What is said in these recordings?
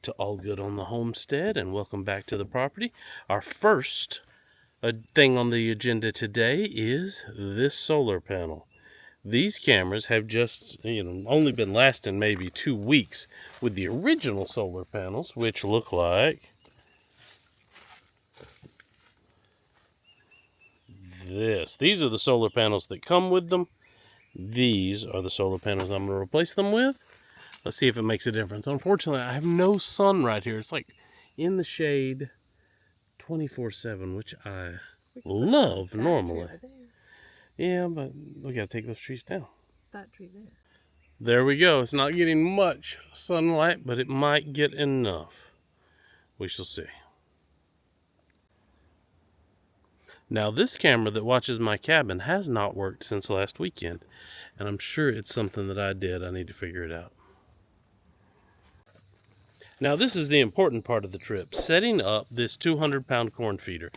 to Allgood on the Homestead, and welcome back to the property. Our first thing on the agenda today is this solar panel. These cameras have just, only been lasting maybe 2 weeks with the original solar panels, which look like this. These are the solar panels that come with them. These are the solar panels I'm going to replace them with. Let's see if it makes a difference. Unfortunately, I have no sun right here. It's like in the shade 24/7, which I love normally. Yeah, but we got to take those trees down. That tree there. There we go. It's not getting much sunlight, but it might get enough. We shall see. Now, this camera that watches my cabin has not worked since last weekend, and I'm sure it's something that I did. I need to figure it out. Now, this is the important part of the trip, setting up this 200-pound corn feeder.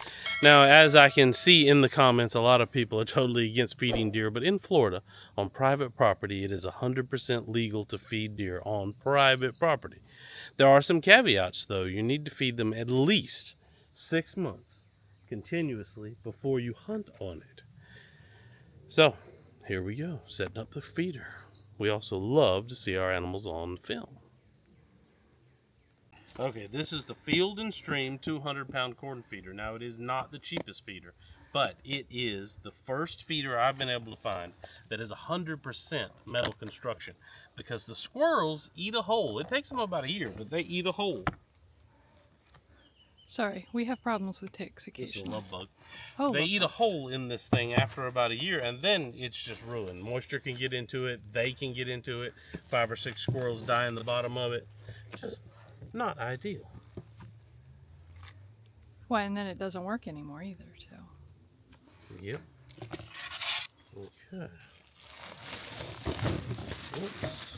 Now, as I can see in the comments, a lot of people are totally against feeding deer, but in Florida, on private property, it is 100% legal to feed deer on private property. There are some caveats, though. You need to feed them at least 6 months continuously before you hunt on it. So, here we go, setting up the feeder. We also love to see our animals on film. Okay, this is the Field and Stream 200-pound corn feeder. Now, it is not the cheapest feeder, but it is the first feeder I've been able to find that is 100% metal construction, because the squirrels eat a hole. It takes them about a year, but they eat a hole. Sorry, we have problems with ticks occasionally. This is a love bug. Oh, they eat a hole in this thing after about a year, and then it's just ruined. Moisture can get into it. They can get into it. 5 or 6 squirrels die in the bottom of it. Just not ideal. Well, and then it doesn't work anymore either, so. Yep. Okay. Oops.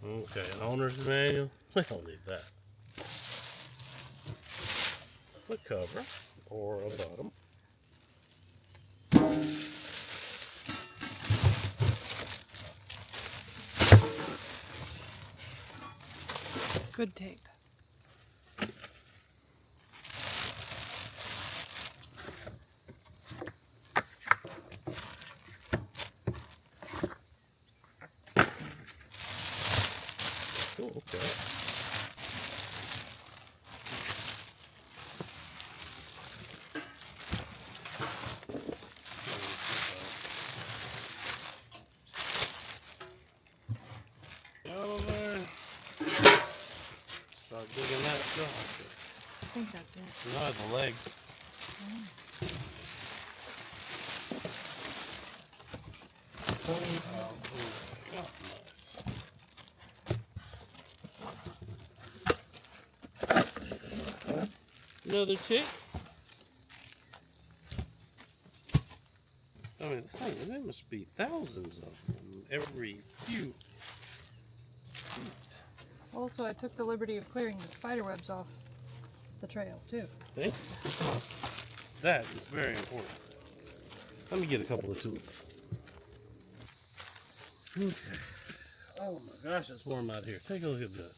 Okay, an owner's manual. We don't need that. A cover or a bottom. Good tape. Cool, okay. Start digging that stuff. I think that's it. No, the legs. Nice. Another tick. I mean, there must be thousands of them every few feet. Also, I took the liberty of clearing the spider webs off the trail, too. See? That is very important. Let me get a couple of tools. Okay. Oh my gosh, it's warm out here. Take a look at this.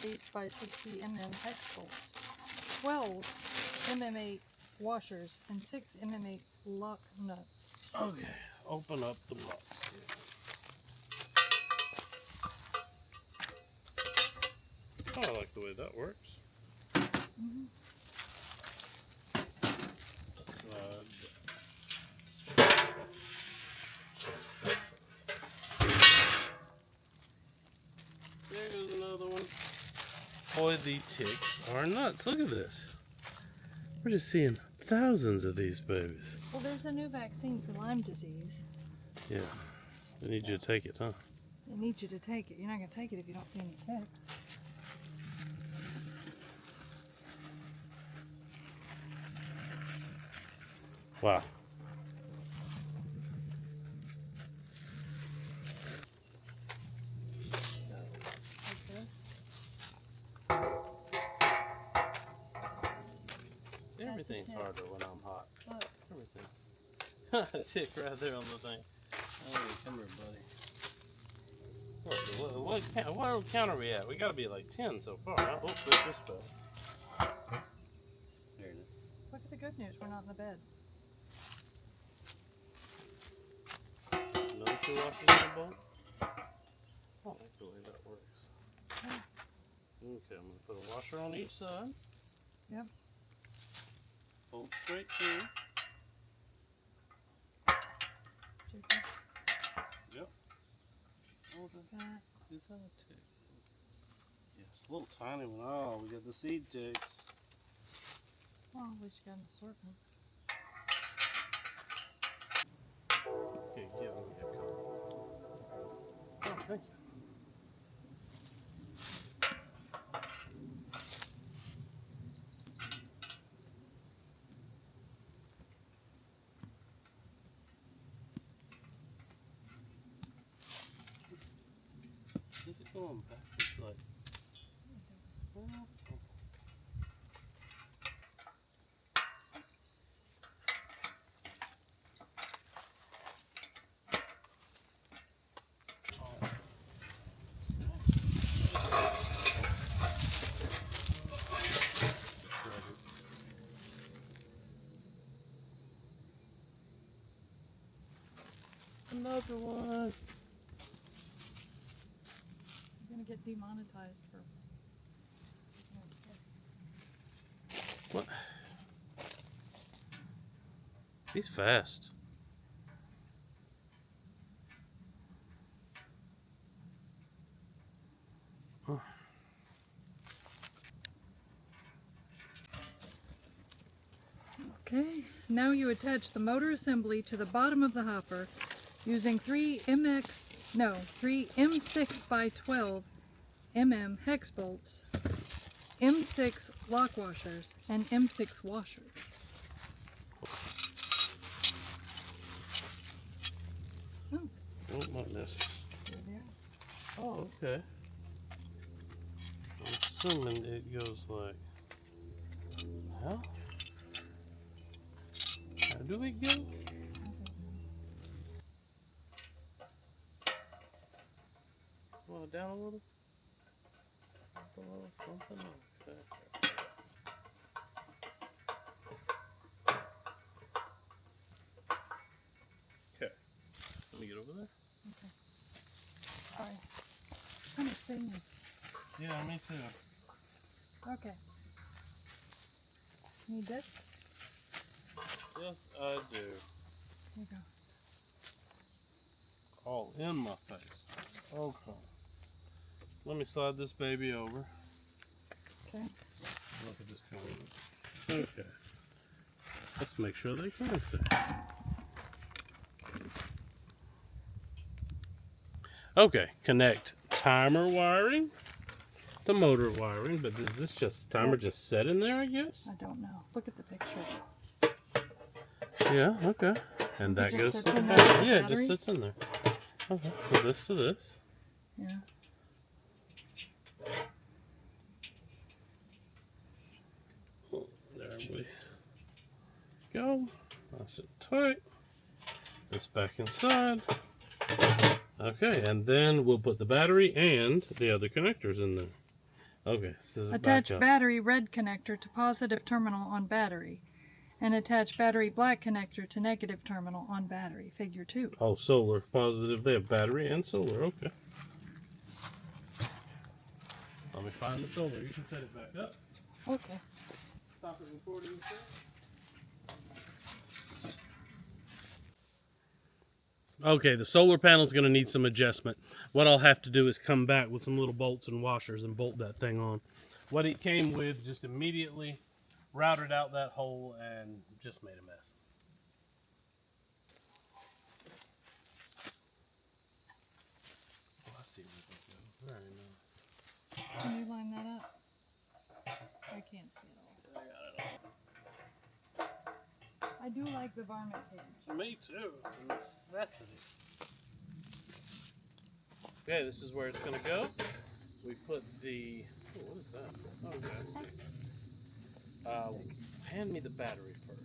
8 by 60 mm hex bolts, 12 mm8 washers, and 6 mm8 lock nuts. Okay, open up the box. Oh, I like the way that works. There's another one. Boy, the ticks are nuts. Look at this. We're just seeing thousands of these babies. Well, there's a new vaccine for Lyme disease. Yeah, they need you to take it, huh? They need you to take it. You're not going to take it if you don't see any ticks. Wow. Everything's harder when I'm hot. Look. Everything. Tick right there on the thing. Oh, come here, buddy. What count are we at? We gotta be at like 10 so far. Huh? Oh, this fell. There it is. Look at the good news. We're not in the bed. Another 2 washers in the bolt? I don't like the way that works. Okay, I'm gonna put a washer on each side. Yep. Bolt straight through. Yep. Oh, That. is that a tick? Yes, a little tiny one. Oh, we got the seed ticks. Well, at least you got an assortment. Okay, give me a couple. Oh, thank you. Is it going backwards? Like, well, another one. You're gonna get demonetized for. What? He's fast. Huh. Okay, now you attach the motor assembly to the bottom of the hopper using 3 M6 by 12 mm hex bolts, M6 lock washers, and M6 washers. Oh, Oh, not this. there they are. Oh, okay. I'm assuming it goes like. Well, how do we go? Down a little? Something? Okay. Okay. Let me get over there. Okay. Sorry. So much thing. Yeah, me too. Okay. Need this? Yes, I do. Here you go. All in my face. Okay. Let me slide this baby over. Okay. Look at this corner. Okay. Let's make sure they can see. Okay, connect timer wiring to motor wiring, but is this just timer just set in there, I guess? I don't know. Look at the picture. Yeah, okay. And that It goes just to sits the in there battery. with the Yeah, it battery? just sits in there. Okay, so this to this. Yeah. There we go. Nice and tight. This back inside. Okay, and then we'll put the battery and the other connectors in there. Okay, so Attach back up. battery red connector to positive terminal on battery, and attach battery black connector to negative terminal on battery. Figure 2. Oh, solar, positive. They have battery and solar. Okay. Let me find the solar. You can set it back up. Okay. Stop it recording. Okay, the solar panel is going to need some adjustment. What I'll have to do is come back with some little bolts and washers and bolt that thing on. What it came with just immediately routed out that hole and just made a mess. Oh, I see where that goes. Very nice. Can you line that up? I can't see it all. I got it all. I do like the varmint cage. Me too. It's a necessity. Okay, this is where it's going to go. We put the... Oh, what is that? Okay, I see. Hand me the battery first.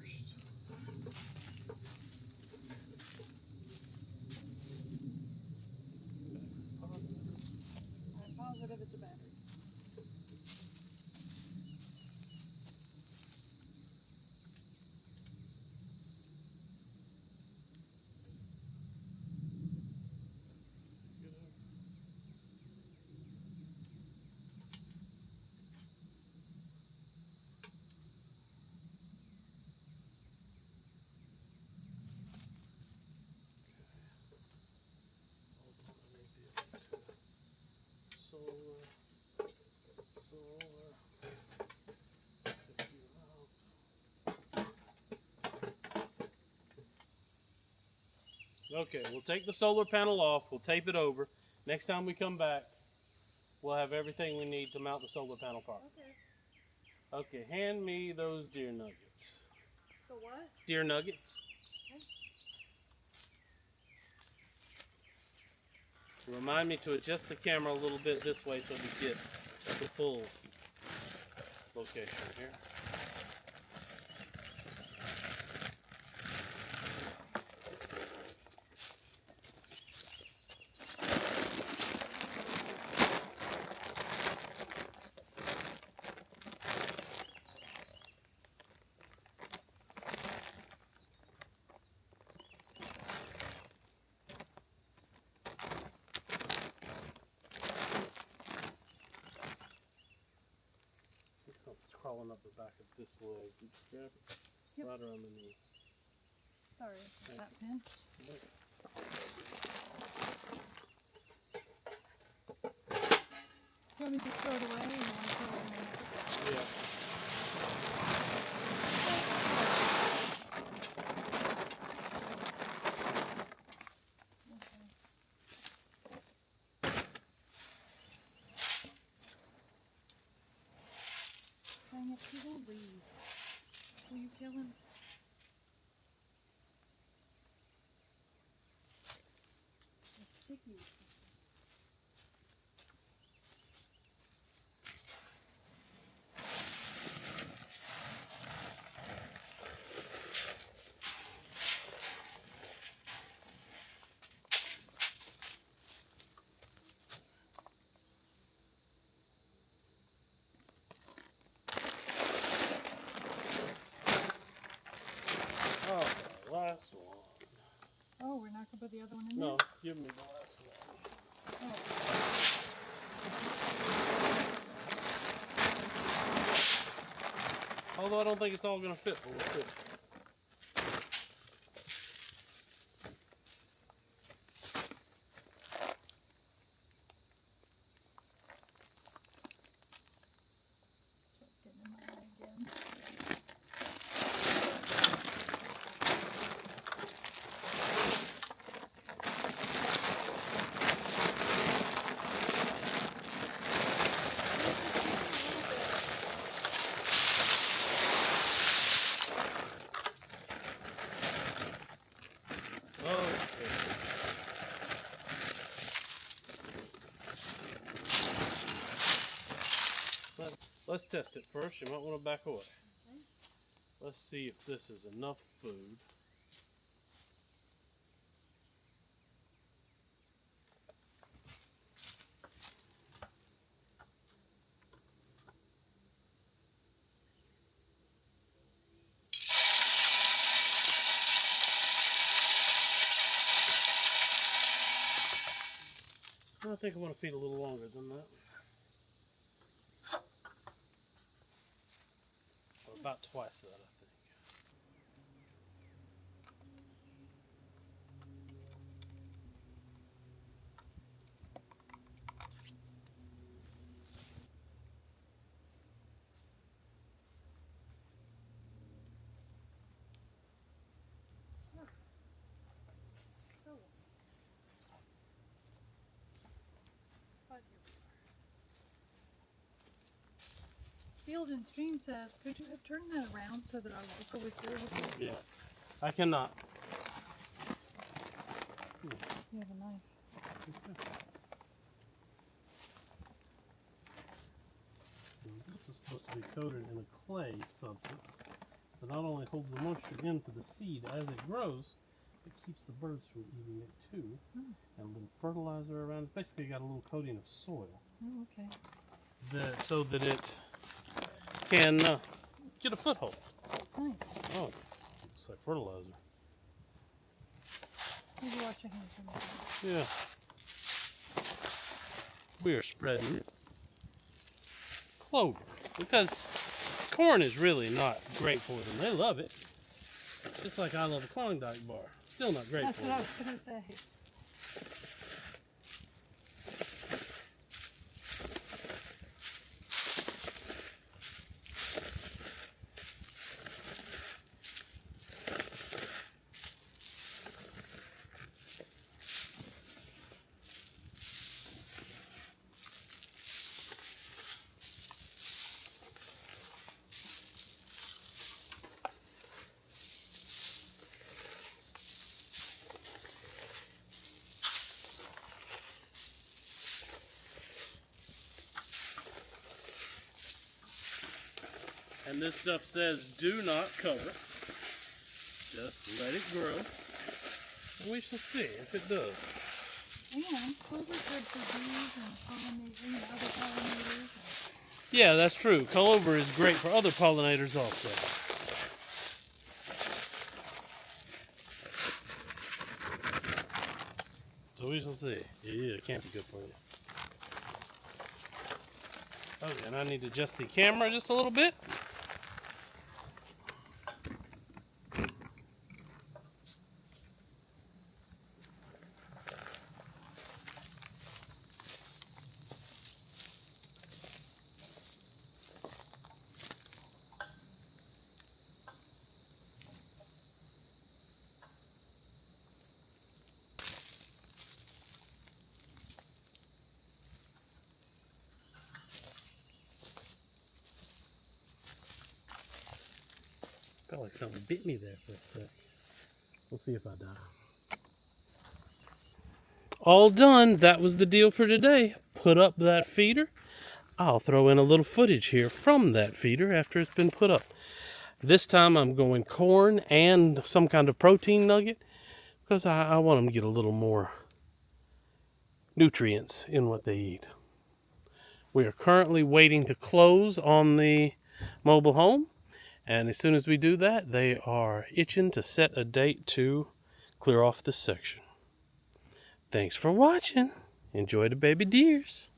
Okay, we'll take the solar panel off. We'll tape it over. Next time we come back, we'll have everything we need to mount the solar panel properly. Okay. Okay, hand me those deer nuggets. The what? Deer nuggets. Okay. Remind me to adjust the camera a little bit this way so we get the full location here. Crawling up the back of this leg. You just grab it Yep. right around the knee. Sorry, that pin. You want me to throw it away? Or you want to throw it in there? Yeah. Dang it, he won't leave. Will you kill him? It's sticky. Oh, the last one. Oh, we're not going to put the other one in No, there? give me the last one. Oh. Although I don't think it's all going to fit, but we'll see. So it's getting in my eye again. Let's test it first. You might want to back away. Okay. Let's see if this is enough food. I think I want to feed a little longer than that. Or about twice that, I think. So, but here we are. Field and Stream says, could you have turned that around so that our local whisperer would be? Yeah. I cannot. You have a knife. This is supposed to be coated in a clay substance that not only holds the moisture in for the seed as it grows, but keeps the birds from eating it too. And a little fertilizer around. It's basically got a little coating of soil Oh, okay. so that it can get a foothold. Nice. Oh, looks like fertilizer. Maybe wash your hands from that. Yeah. We are spreading clover because corn is really not great for them. They love it. Just like I love a Klondike bar. Still not great That's for what I them. was going to say. And this stuff says do not cover. Just let it grow. And we shall see if it does. And clover's good for bees and other pollinators. Yeah, that's true. Clover is great for other pollinators also. So we shall see. Yeah, it can't be good for you. Okay, and I need to adjust the camera just a little bit. Felt like something bit me there for a sec. We'll see if I die. All done. That was the deal for today. Put up that feeder. I'll throw in a little footage here from that feeder after it's been put up. This time I'm going corn and some kind of protein nugget because I want them to get a little more nutrients in what they eat. We are currently waiting to close on the mobile home. And as soon as we do that, they are itching to set a date to clear off this section. Thanks for watching. Enjoy the baby deers.